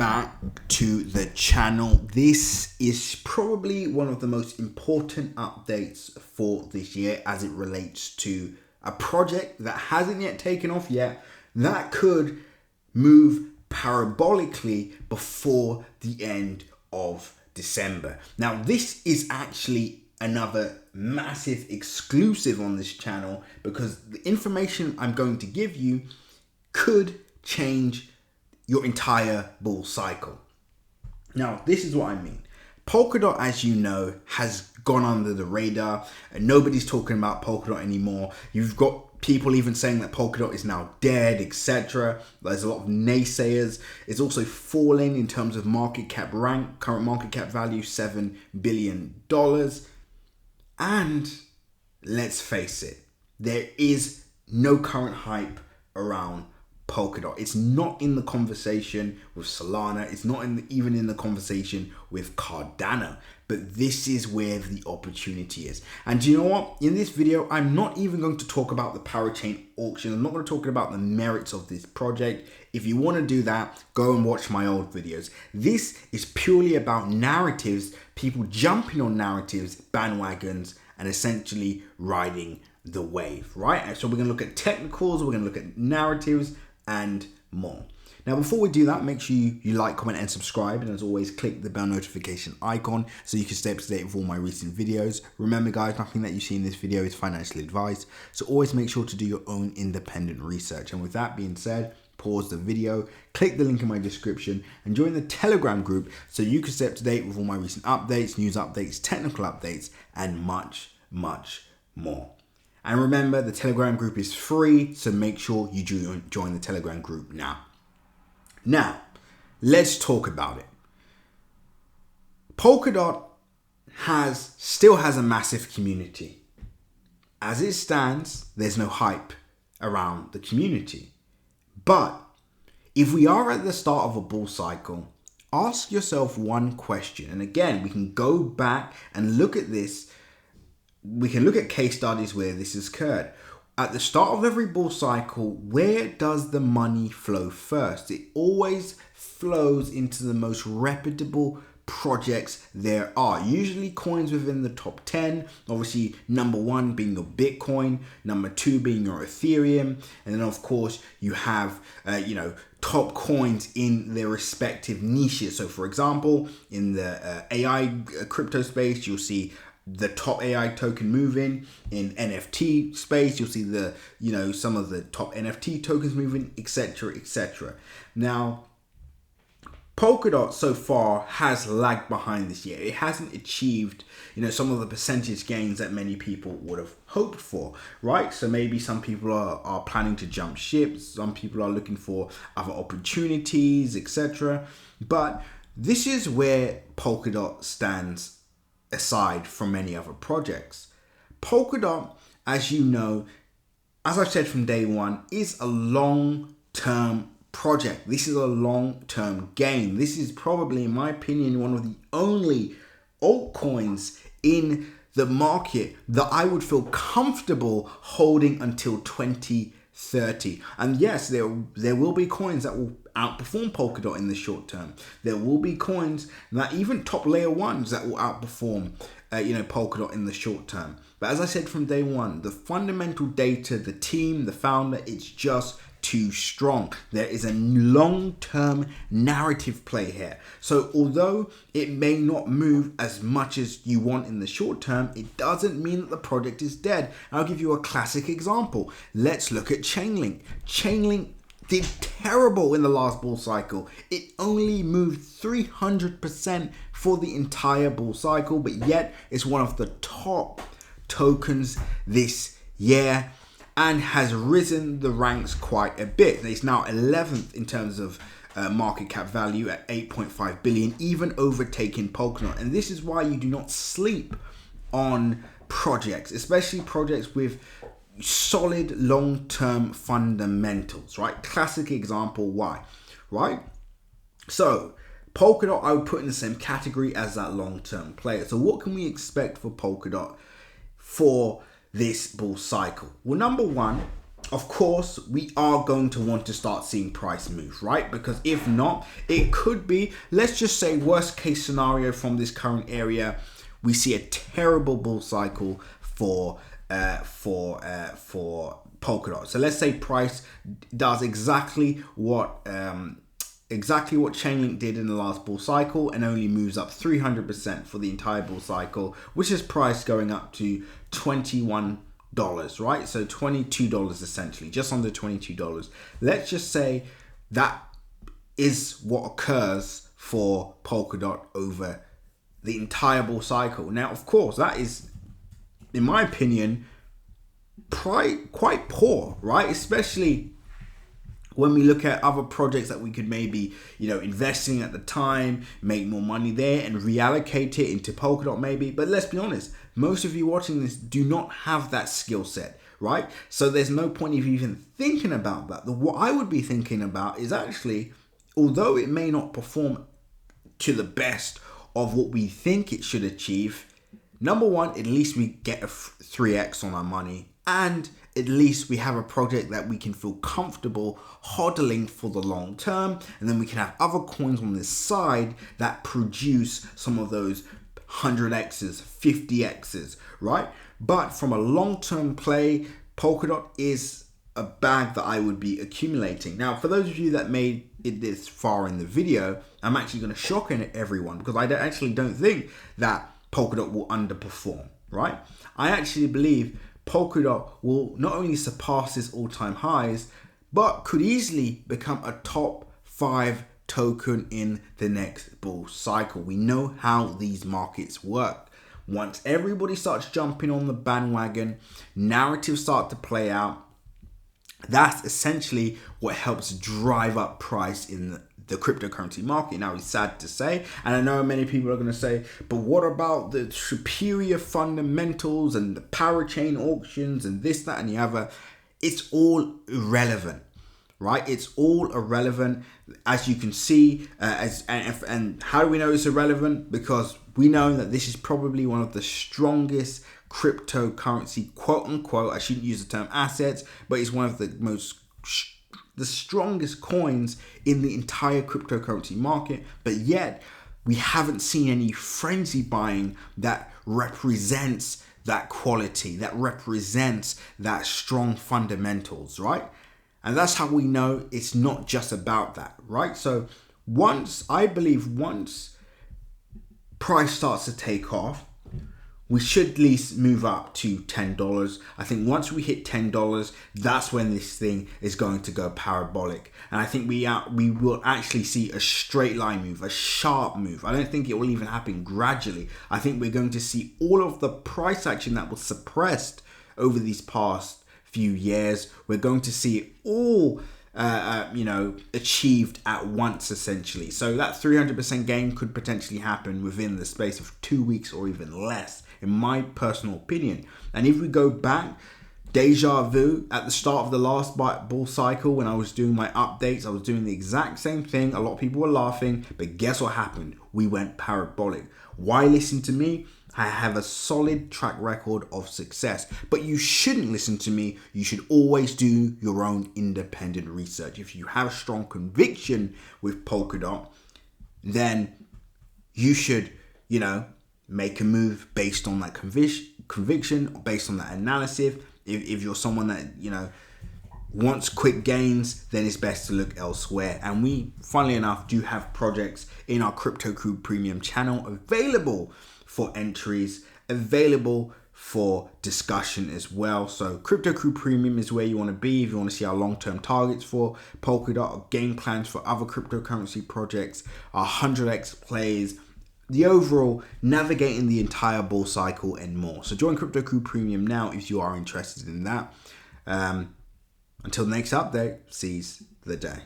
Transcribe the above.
back to the channel. This is probably one of the most important updates for this year as it relates to a project that hasn't yet taken off yet, that could move parabolically before the end of December. Now, this is actually another massive exclusive on this channel because the information I'm going to give you could change your entire bull cycle. Now, this is what I mean. Polkadot, as you know, has gone under the radar and nobody's talking about Polkadot anymore. You've got people even saying that Polkadot is now dead, etc. There's a lot of naysayers. It's also fallen in terms of market cap rank. Current market cap value, $7 billion. And let's face it, there is no current hype around Polkadot. It's not in the conversation with Solana. It's not even in the conversation with Cardano. But this is where the opportunity is. And do you know what? In this video, I'm not even going to talk about the parachain auction. I'm not going to talk about the merits of this project. If you want to do that, go and watch my old videos. This is purely about narratives, people jumping on narratives, bandwagons, and essentially riding the wave, right? So we're going to look at technicals, we're going to look at narratives, and more. Now, before we do that, make sure you like, comment, and subscribe. And as always, click the bell notification icon so you can stay up to date with all my recent videos. Remember, guys, nothing that you see in this video is financial advice. So always make sure to do your own independent research. And with that being said, pause the video, click the link in my description, and join the Telegram group so you can stay up to date with all my recent updates, news updates, technical updates, and much, much more. And remember, the Telegram group is free, so make sure you join the Telegram group now. Now, let's talk about it. Polkadot still has a massive community. As it stands, there's no hype around the community. But if we are at the start of a bull cycle, ask yourself one question. And again, we can go back and look at this. We can look at case studies where this has occurred. At the start of every bull cycle, where does the money flow first? It always flows into the most reputable projects there are. Usually coins within the top 10. Obviously, number one being your Bitcoin, number two being your Ethereum, and then of course you have top coins in their respective niches. So for example, in the AI crypto space, you'll see the top AI token moving. In NFT space, you'll see the some of the top NFT tokens moving, etc., etc. Now, Polkadot so far has lagged behind this year. It hasn't achieved some of the percentage gains that many people would have hoped for, right? So maybe some people are planning to jump ships, some people are looking for other opportunities, etc. But this is where Polkadot stands aside from many other projects. Polkadot, as you know, as I've said from day one, is a long-term project. This is a long-term game. This is probably, in my opinion, one of the only altcoins in the market that I would feel comfortable holding until 2030. And yes, there will be coins that will outperform Polkadot in the short term. There will be coins that even top layer ones that will outperform Polkadot in the short term. But as I said from day one, the fundamental data, the team, the founder, it's just too strong. There is a long-term narrative play here. So although it may not move as much as you want in the short term, it doesn't mean that the project is dead. I'll give you a classic example. Let's look at Chainlink. Chainlink did terrible in the last bull cycle. It only moved 300% for the entire bull cycle, but yet it's one of the top tokens this year and has risen the ranks quite a bit. It's now 11th in terms of market cap value at 8.5 billion, even overtaking Polkadot. And this is why you do not sleep on projects, especially projects with solid long-term fundamentals, right? Classic example why, right? So Polkadot I would put in the same category as that long-term player. So what can we expect for Polkadot for this bull cycle? Well, number one, of course, we are going to want to start seeing price move, right? Because if not, it could be, let's just say worst case scenario from this current area, we see a terrible bull cycle for Polkadot. So let's say price does exactly what Chainlink did in the last bull cycle and only moves up 300% for the entire bull cycle, which is price going up to $21, right? So $22 essentially, just under $22. Let's just say that is what occurs for Polkadot over the entire bull cycle. Now, of course, that is, in my opinion, quite poor, right? Especially when we look at other projects that we could maybe, investing at the time, make more money there and reallocate it into Polkadot maybe. But let's be honest, most of you watching this do not have that skill set, right? So there's no point of even thinking about that. What I would be thinking about is actually, although it may not perform to the best of what we think it should achieve, number one, at least we get a 3x on our money, and at least we have a project that we can feel comfortable hodling for the long term, and then we can have other coins on this side that produce some of those 100x's, 50x's, right? But from a long-term play, Polkadot is a bag that I would be accumulating. Now, for those of you that made it this far in the video, I'm actually going to shock everyone because I actually don't think that Polkadot will underperform, right? I actually believe Polkadot will not only surpass its all-time highs, but could easily become a top 5 token in the next bull cycle. We know how these markets work. Once everybody starts jumping on the bandwagon, narratives start to play out. That's essentially what helps drive up price in the cryptocurrency market. Now, it's sad to say, and I know many people are going to say, but what about the superior fundamentals and the parachain auctions and this, that, and the other? It's all irrelevant, right? It's all irrelevant, as you can see. And how do we know it's irrelevant? Because we know that this is probably one of the strongest cryptocurrency, quote unquote, I shouldn't use the term assets, but it's one of the strongest coins in the entire cryptocurrency market. But yet we haven't seen any frenzy buying that represents that quality, that represents that strong fundamentals, right? And that's how we know it's not just about that, right? So once price starts to take off, we should at least move up to $10. I think once we hit $10, that's when this thing is going to go parabolic. And I think we will actually see a straight line move, a sharp move. I don't think it will even happen gradually. I think we're going to see all of the price action that was suppressed over these past few years. We're going to see it all achieved at once, essentially. So that 300% gain could potentially happen within the space of 2 weeks or even less, in my personal opinion. And if we go back, deja vu, at the start of the last bull cycle, when I was doing my updates, I was doing the exact same thing. A lot of people were laughing, but guess what happened? We went parabolic. Why listen to me? I have a solid track record of success, but you shouldn't listen to me. You should always do your own independent research. If you have strong conviction with Polkadot, then you should, make a move based on that conviction, based on that analysis. If you're someone that, wants quick gains, then it's best to look elsewhere. And we, funnily enough, do have projects in our Crypto Crew Premium channel available for entries, available for discussion as well. So Crypto Crew Premium is where you want to be if you want to see our long-term targets for Polkadot, or game plans for other cryptocurrency projects, our 100x plays, the overall navigating the entire bull cycle and more. So join Crypto Crew Premium now if you are interested in that. Until the next update, seize the day.